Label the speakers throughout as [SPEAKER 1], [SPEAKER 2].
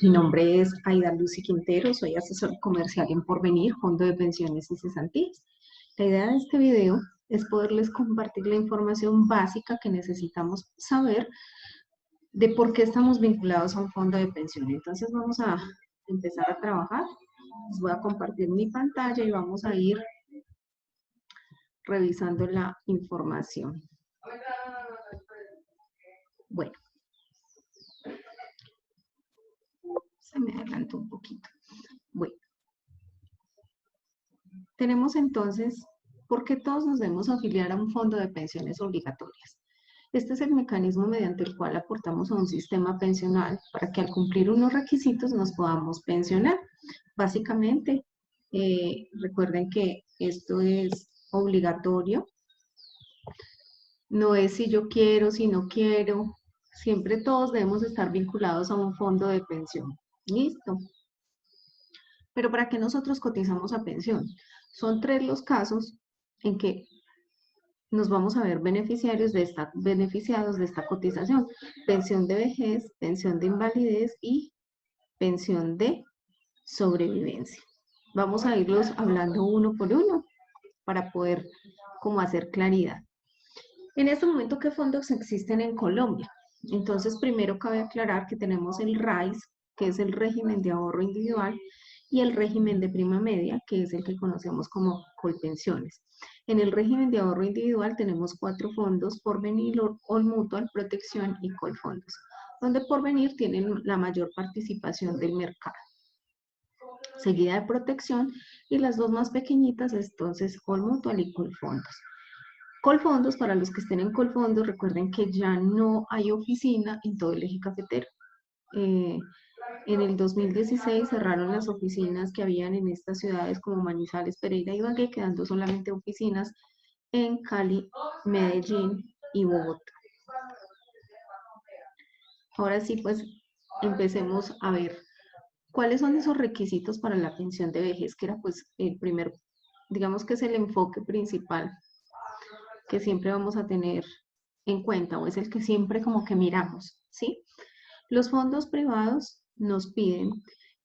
[SPEAKER 1] Mi nombre es Aida Lucy Quintero, soy asesor comercial en Porvenir, Fondo de Pensiones y Cesantías. La idea de este video es poderles compartir la información básica que necesitamos saber de por qué estamos vinculados a un fondo de pensión. Entonces vamos a empezar a trabajar. Les voy a compartir mi pantalla y vamos a ir revisando la información. Bueno, se me adelantó un poquito. Bueno, tenemos entonces por qué todos nos debemos afiliar a un fondo de pensiones obligatorias. Este es el mecanismo mediante el cual aportamos a un sistema pensional para que al cumplir unos requisitos nos podamos pensionar. Básicamente, recuerden que esto es obligatorio, no es si yo quiero, si no quiero, siempre todos debemos estar vinculados a un fondo de pensión. ¿Listo? Pero ¿para qué nosotros cotizamos a pensión? Son 3 los casos en que nos vamos a ver beneficiados de esta cotización. Pensión de vejez, pensión de invalidez y pensión de sobrevivencia. Vamos a irlos hablando uno por uno para poder como hacer claridad. En este momento, ¿qué fondos existen en Colombia? Entonces, primero cabe aclarar que tenemos el RAIS, que es el régimen de ahorro individual, y el régimen de prima media, que es el que conocemos como Colpensiones. En el régimen de ahorro individual tenemos 4 fondos: Porvenir, All Mutual, Protección y Colfondos, donde Porvenir tienen la mayor participación del mercado, seguida de Protección, y las dos más pequeñitas, entonces All Mutual y Colfondos. Colfondos, para los que estén en Colfondos, recuerden que ya no hay oficina en todo el eje cafetero. En el 2016 cerraron las oficinas que habían en estas ciudades como Manizales, Pereira y Ibagué, quedando solamente oficinas en Cali, Medellín y Bogotá. Ahora sí, pues empecemos a ver cuáles son esos requisitos para la pensión de vejez, que era pues el primer, digamos que es el enfoque principal que siempre vamos a tener en cuenta, o es el que siempre como que miramos, ¿sí? Los fondos privados nos piden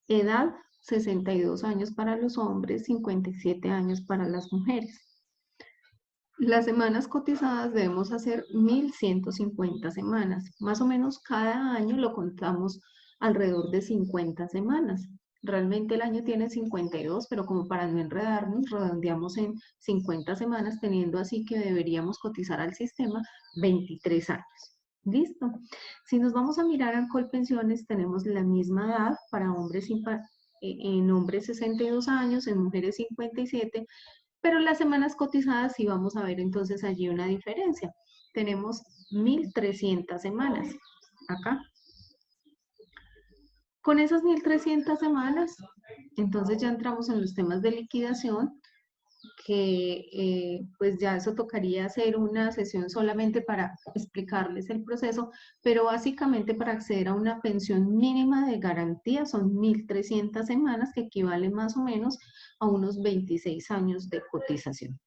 [SPEAKER 1] edad 62 años para los hombres, 57 años para las mujeres. Las semanas cotizadas debemos hacer 1.150 semanas. Más o menos cada año lo contamos alrededor de 50 semanas. Realmente el año tiene 52, pero como para no enredarnos, redondeamos en 50 semanas, teniendo así que deberíamos cotizar al sistema 23 años. ¿Listo? Si nos vamos a mirar a Colpensiones, tenemos la misma edad para hombres, en hombres 62 años, en mujeres 57, pero las semanas cotizadas sí vamos a ver entonces allí una diferencia. Tenemos 1.300 semanas acá. Con esas 1.300 semanas, entonces ya entramos en los temas de liquidación, que pues ya eso tocaría hacer una sesión solamente para explicarles el proceso, pero básicamente para acceder a una pensión mínima de garantía son 1.300 semanas, que equivale más o menos a unos 26 años de cotización.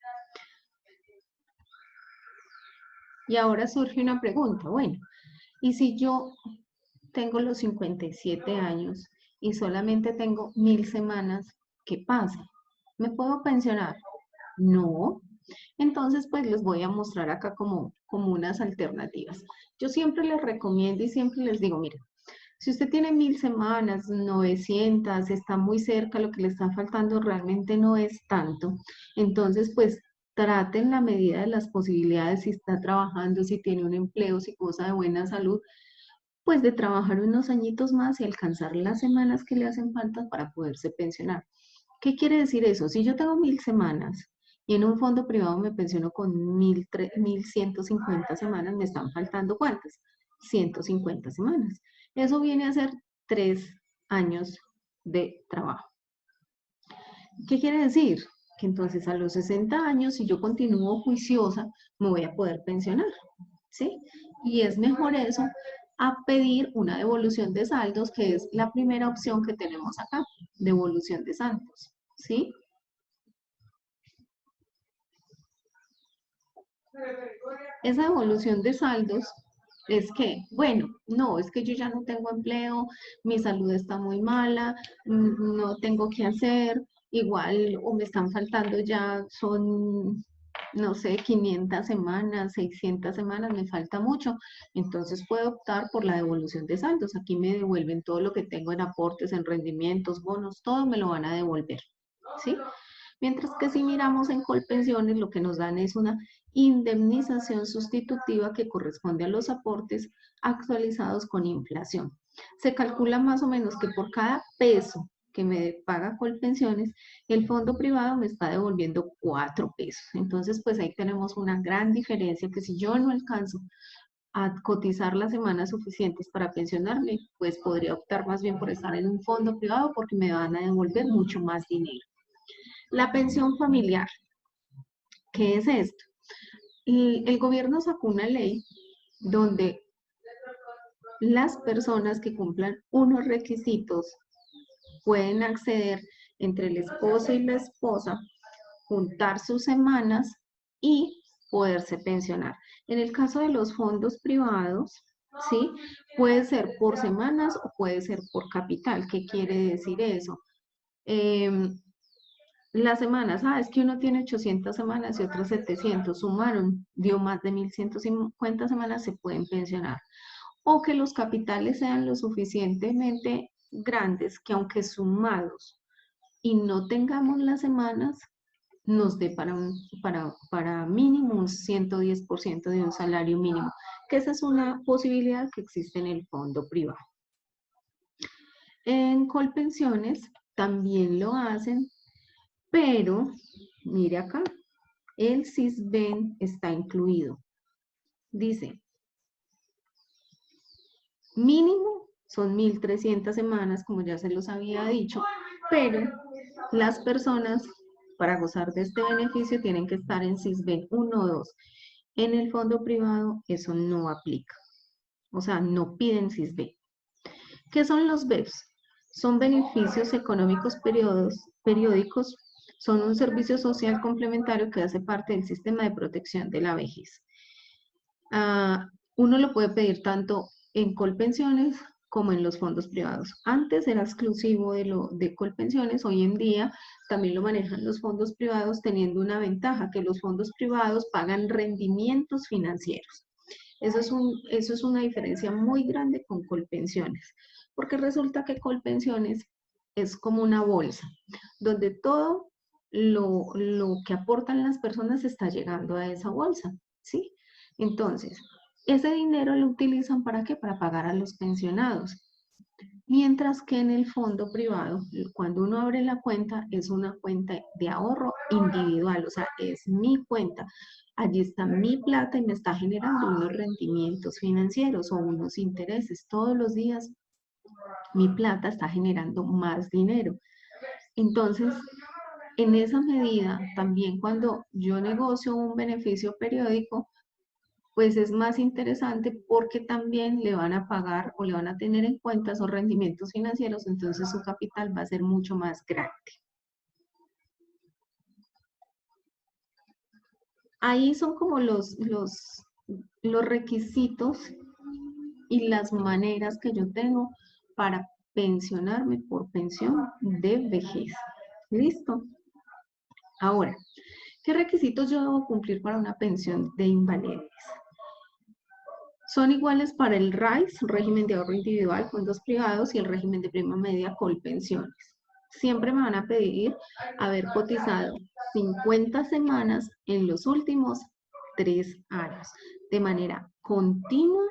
[SPEAKER 1] Y ahora surge una pregunta, bueno, ¿y si yo tengo los 57 años y solamente tengo 1.000 semanas, qué pasa? ¿Me puedo pensionar? No. Entonces, pues les voy a mostrar acá como unas alternativas. Yo siempre les recomiendo y siempre les digo, miren, si usted tiene 1.000 semanas, 900, está muy cerca, lo que le está faltando realmente no es tanto. Entonces, pues trate en la medida de las posibilidades, si está trabajando, si tiene un empleo, si goza de buena salud, pues de trabajar unos añitos más y alcanzar las semanas que le hacen falta para poderse pensionar. ¿Qué quiere decir eso? Si yo tengo 1.000 semanas y en un fondo privado me pensiono con 1.150 semanas, me están faltando ¿cuántas? 150 semanas. Eso viene a ser 3 años de trabajo. ¿Qué quiere decir? Que entonces a los 60 años, si yo continúo juiciosa, me voy a poder pensionar, ¿sí? Y es mejor eso a pedir una devolución de saldos, que es la primera opción que tenemos acá, devolución de saldos, ¿sí? Esa devolución de saldos es que, bueno, no, es que yo ya no tengo empleo, mi salud está muy mala, no tengo qué hacer, igual o me están faltando ya, son, no sé, 500 semanas, 600 semanas, me falta mucho, entonces puedo optar por la devolución de saldos. Aquí me devuelven todo lo que tengo en aportes, en rendimientos, bonos, todo me lo van a devolver, ¿sí? Mientras que si miramos en Colpensiones, lo que nos dan es una indemnización sustitutiva que corresponde a los aportes actualizados con inflación. Se calcula más o menos que por cada peso que me paga Colpensiones, el fondo privado me está devolviendo 4 pesos. Entonces, pues ahí tenemos una gran diferencia que si yo no alcanzo a cotizar las semanas suficientes para pensionarme, pues podría optar más bien por estar en un fondo privado porque me van a devolver mucho más dinero. La pensión familiar, ¿qué es esto? El gobierno sacó una ley donde las personas que cumplan unos requisitos pueden acceder entre el esposo y la esposa, juntar sus semanas y poderse pensionar. En el caso de los fondos privados, ¿sí? Puede ser por semanas o puede ser por capital. ¿Qué quiere decir eso? Eh, Las semanas, es que uno tiene 800 semanas y otro 700, sumaron, dio más de 1150 semanas, se pueden pensionar. O que los capitales sean lo suficientemente grandes que aunque sumados y no tengamos las semanas, nos dé para mínimo un 110% de un salario mínimo, que esa es una posibilidad que existe en el fondo privado. En Colpensiones también lo hacen, pero mire acá, el CISBEN está incluido. Dice, mínimo son 1300 semanas, como ya se los había dicho, pero las personas para gozar de este beneficio tienen que estar en CISBEN 1 o 2. En el fondo privado eso no aplica, o sea, no piden CISBEN. ¿Qué son los BEPS? Son beneficios económicos periódicos, son un servicio social complementario que hace parte del sistema de protección de la vejez. Uno lo puede pedir tanto en Colpensiones como en los fondos privados. Antes era exclusivo de Colpensiones, hoy en día también lo manejan los fondos privados, teniendo una ventaja, que los fondos privados pagan rendimientos financieros. Eso es una diferencia muy grande con Colpensiones, porque resulta que Colpensiones es como una bolsa, donde todo lo que aportan las personas está llegando a esa bolsa, ¿sí? Entonces, ese dinero lo utilizan ¿para qué? Para pagar a los pensionados. Mientras que en el fondo privado, cuando uno abre la cuenta, es una cuenta de ahorro individual, o sea, es mi cuenta. Allí está mi plata y me está generando unos rendimientos financieros o unos intereses. Todos los días mi plata está generando más dinero. Entonces, en esa medida, también cuando yo negocio un beneficio periódico, pues es más interesante porque también le van a pagar o le van a tener en cuenta esos rendimientos financieros, entonces su capital va a ser mucho más grande. Ahí son como los requisitos y las maneras que yo tengo para pensionarme por pensión de vejez. ¿Listo? Ahora, ¿qué requisitos yo debo cumplir para una pensión de invalidez? Son iguales para el RAIS, régimen de ahorro individual, fondos privados y el régimen de prima media, Colpensiones. Siempre me van a pedir haber cotizado 50 semanas en los últimos 3 años, de manera continua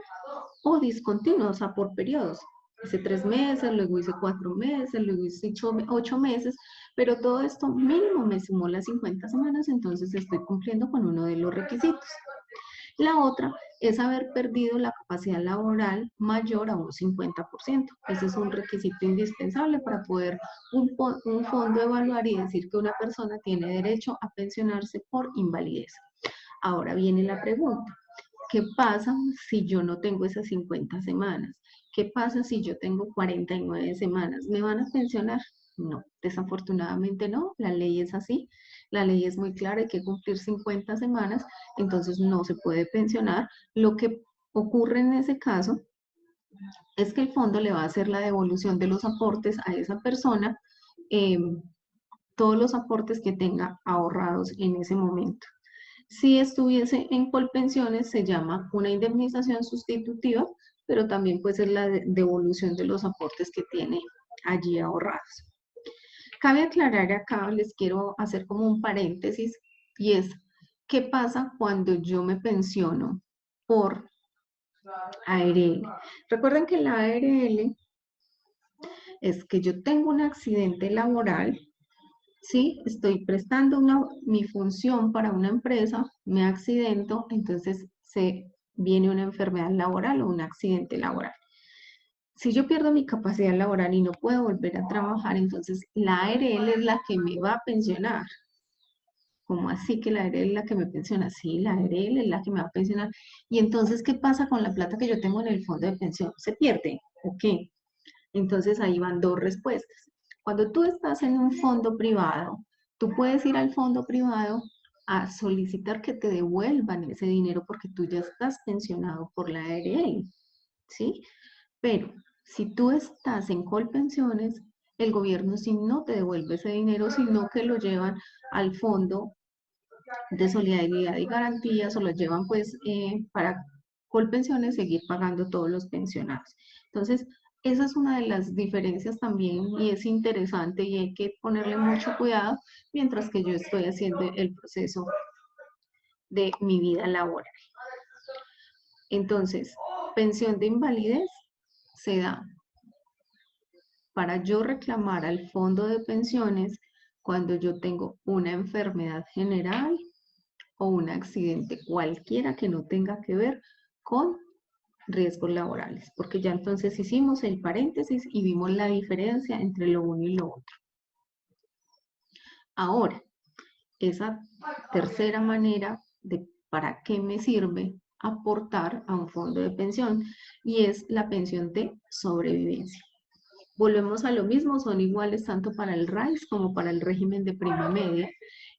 [SPEAKER 1] o discontinua, o sea, por periodos. Hice 3 meses, luego hice 4 meses, luego hice 8 meses, pero todo esto mínimo me sumó las 50 semanas, entonces estoy cumpliendo con uno de los requisitos. La otra es haber perdido la capacidad laboral mayor a un 50%. Ese es un requisito indispensable para poder un fondo evaluar y decir que una persona tiene derecho a pensionarse por invalidez. Ahora viene la pregunta. ¿Qué pasa si yo no tengo esas 50 semanas? ¿Qué pasa si yo tengo 49 semanas? ¿Me van a pensionar? No, desafortunadamente no, la ley es así, la ley es muy clara, hay que cumplir 50 semanas, entonces no se puede pensionar. Lo que ocurre en ese caso es que el fondo le va a hacer la devolución de los aportes a esa persona, eh, todos los aportes que tenga ahorrados en ese momento. Si estuviese en Colpensiones, se llama una indemnización sustitutiva, pero también puede ser la devolución de los aportes que tiene allí ahorrados. Cabe aclarar acá, les quiero hacer como un paréntesis, y es, ¿qué pasa cuando yo me pensiono por ARL? Recuerden que la ARL es que yo tengo un accidente laboral, ¿sí? Estoy prestando mi función para una empresa, me accidento, entonces se viene una enfermedad laboral o un accidente laboral. Si yo pierdo mi capacidad laboral y no puedo volver a trabajar, entonces la ARL es la que me va a pensionar. ¿Cómo así que la ARL es la que me pensiona? Sí, la ARL es la que me va a pensionar. Y entonces, ¿qué pasa con la plata que yo tengo en el fondo de pensión? ¿Se pierde? ¿O qué? Entonces ahí van dos respuestas. Cuando tú estás en un fondo privado, tú puedes ir al fondo privado a solicitar que te devuelvan ese dinero porque tú ya estás pensionado por la ARL, ¿sí? Pero si tú estás en Colpensiones, el gobierno sí no te devuelve ese dinero, sino que lo llevan al fondo de solidaridad y garantías o lo llevan pues para Colpensiones seguir pagando todos los pensionados. Entonces, esa es una de las diferencias también y es interesante y hay que ponerle mucho cuidado mientras que yo estoy haciendo el proceso de mi vida laboral. Entonces, pensión de invalidez se da para yo reclamar al fondo de pensiones cuando yo tengo una enfermedad general o un accidente cualquiera que no tenga que ver con riesgos laborales, porque ya entonces hicimos el paréntesis y vimos la diferencia entre lo uno y lo otro. Ahora, esa tercera manera de para qué me sirve aportar a un fondo de pensión y es la pensión de sobrevivencia. Volvemos a lo mismo, son iguales tanto para el RAIS como para el régimen de prima media.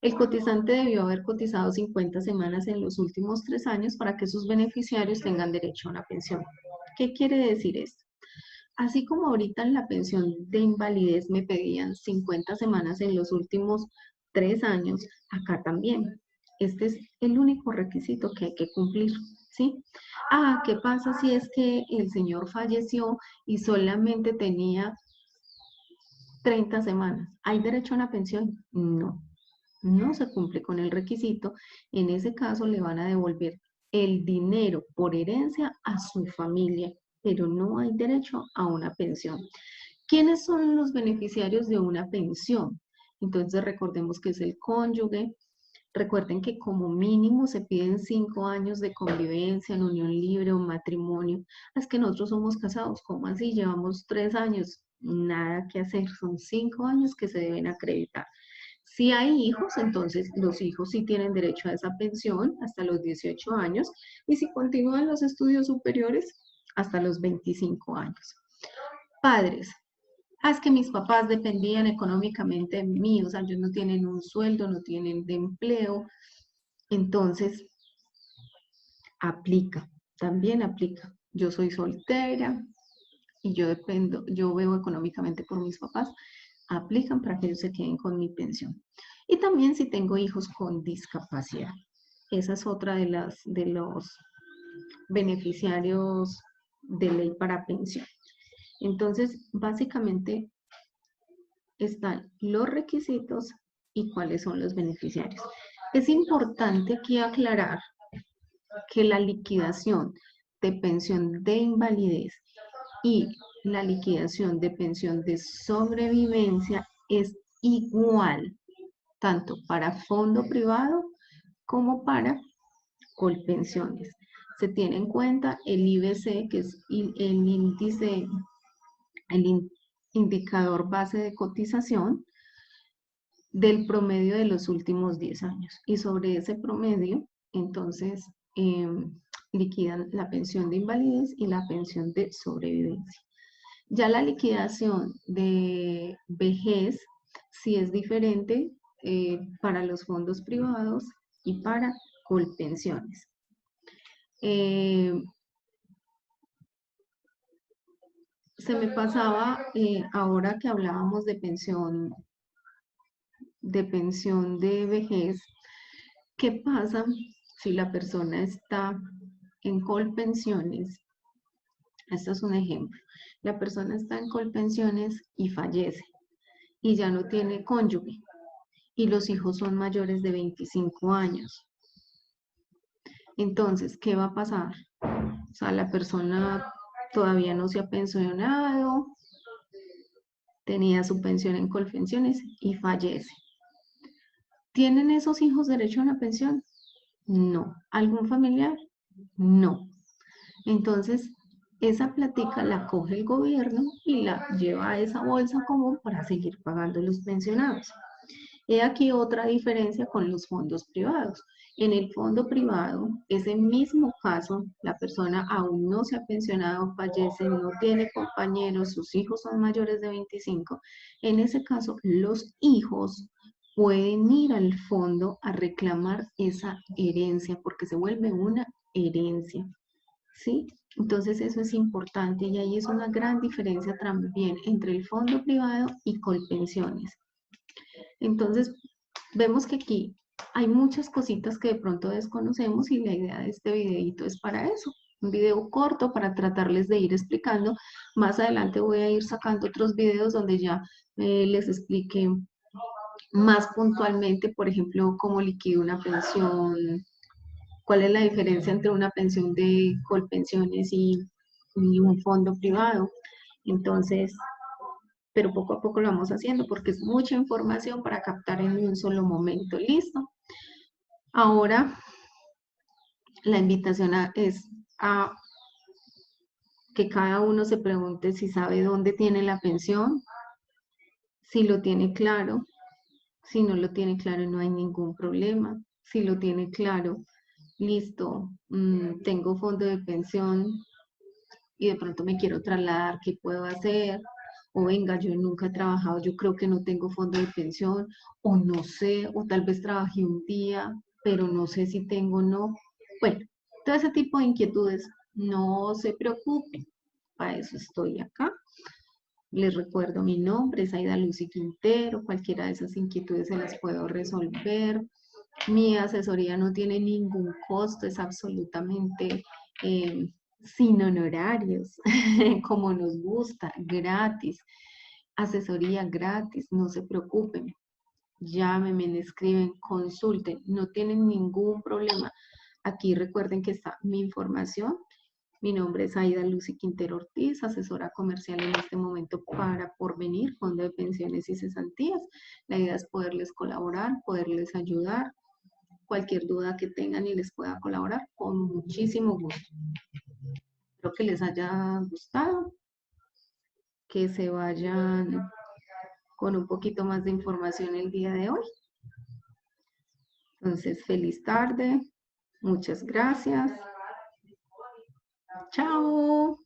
[SPEAKER 1] El cotizante debió haber cotizado 50 semanas en los últimos 3 años para que sus beneficiarios tengan derecho a una pensión. ¿Qué quiere decir esto? Así como ahorita en la pensión de invalidez me pedían 50 semanas en los últimos 3 años, acá también. Este es el único requisito que hay que cumplir, ¿sí? Ah, ¿qué pasa si es que el señor falleció y solamente tenía 30 semanas? ¿Hay derecho a una pensión? No, no se cumple con el requisito. En ese caso le van a devolver el dinero por herencia a su familia, pero no hay derecho a una pensión. ¿Quiénes son los beneficiarios de una pensión? Entonces recordemos que es el cónyuge. Recuerden que como mínimo se piden 5 años de convivencia en unión libre o matrimonio. Es que nosotros somos casados, ¿cómo así? Llevamos 3 años, nada que hacer, son 5 años que se deben acreditar. Si hay hijos, entonces los hijos sí tienen derecho a esa pensión hasta los 18 años y si continúan los estudios superiores, hasta los 25 años. Padres, es que mis papás dependían económicamente de mí, o sea, ellos no tienen un sueldo, no tienen de empleo, entonces aplica, también aplica. Yo soy soltera y yo dependo, yo veo económicamente por mis papás, aplican para que ellos se queden con mi pensión. Y también si tengo hijos con discapacidad. Esa es otra de los beneficiarios de ley para pensión. Entonces, básicamente están los requisitos y cuáles son los beneficiarios. Es importante aquí aclarar que la liquidación de pensión de invalidez y la liquidación de pensión de sobrevivencia es igual, tanto para fondo privado como para Colpensiones. Se tiene en cuenta el IBC, que es el índice, el indicador base de cotización del promedio de los últimos 10 años. Y sobre ese promedio, entonces, liquidan la pensión de invalidez y la pensión de sobrevivencia. Ya la liquidación de vejez sí es diferente para los fondos privados y para Colpensiones. Se me pasaba, ahora que hablábamos de pensión de vejez, ¿qué pasa si la persona está en Colpensiones? Esto es un ejemplo. La persona está en Colpensiones y fallece y ya no tiene cónyuge y los hijos son mayores de 25 años. Entonces, ¿qué va a pasar? O sea, la persona todavía no se ha pensionado, tenía su pensión en Colpensiones y fallece. ¿Tienen esos hijos derecho a una pensión? No. ¿Algún familiar? No. Entonces, esa platica la coge el gobierno y la lleva a esa bolsa común para seguir pagando los pensionados. He aquí otra diferencia con los fondos privados. En el fondo privado, ese mismo caso, la persona aún no se ha pensionado, fallece, no tiene compañeros, sus hijos son mayores de 25. En ese caso, los hijos pueden ir al fondo a reclamar esa herencia porque se vuelve una herencia, ¿sí? Entonces eso es importante y ahí es una gran diferencia también entre el fondo privado y Colpensiones. Entonces, vemos que aquí hay muchas cositas que de pronto desconocemos y la idea de este videito es para eso. Un video corto para tratarles de ir explicando. Más adelante voy a ir sacando otros videos donde ya les explique más puntualmente, por ejemplo, cómo liquido una pensión, cuál es la diferencia entre una pensión de Colpensiones y un fondo privado. Entonces, pero poco a poco lo vamos haciendo porque es mucha información para captar en un solo momento. ¿Listo? Ahora la invitación es a que cada uno se pregunte si sabe dónde tiene la pensión, si lo tiene claro, si no lo tiene claro no hay ningún problema, si lo tiene claro, listo, tengo fondo de pensión y de pronto me quiero trasladar, ¿qué puedo hacer? O venga, yo nunca he trabajado, yo creo que no tengo fondo de pensión, o no sé, o tal vez trabajé un día, pero no sé si tengo o no. Bueno, todo ese tipo de inquietudes, no se preocupen, para eso estoy acá. Les recuerdo mi nombre, es Aida Lucy Quintero, cualquiera de esas inquietudes se las puedo resolver. Mi asesoría no tiene ningún costo, es absolutamente sin honorarios, como nos gusta, gratis. Asesoría gratis, no se preocupen. Llámenme, me escriben, consulten, no tienen ningún problema. Aquí recuerden que está mi información. Mi nombre es Aida Lucy Quintero Ortiz, asesora comercial en este momento para Porvenir, Fondo de Pensiones y Cesantías. La idea es poderles colaborar, poderles ayudar. Cualquier duda que tengan y les pueda colaborar, con muchísimo gusto. Espero que les haya gustado, que se vayan con un poquito más de información el día de hoy. Entonces, feliz tarde. Muchas gracias. Chao.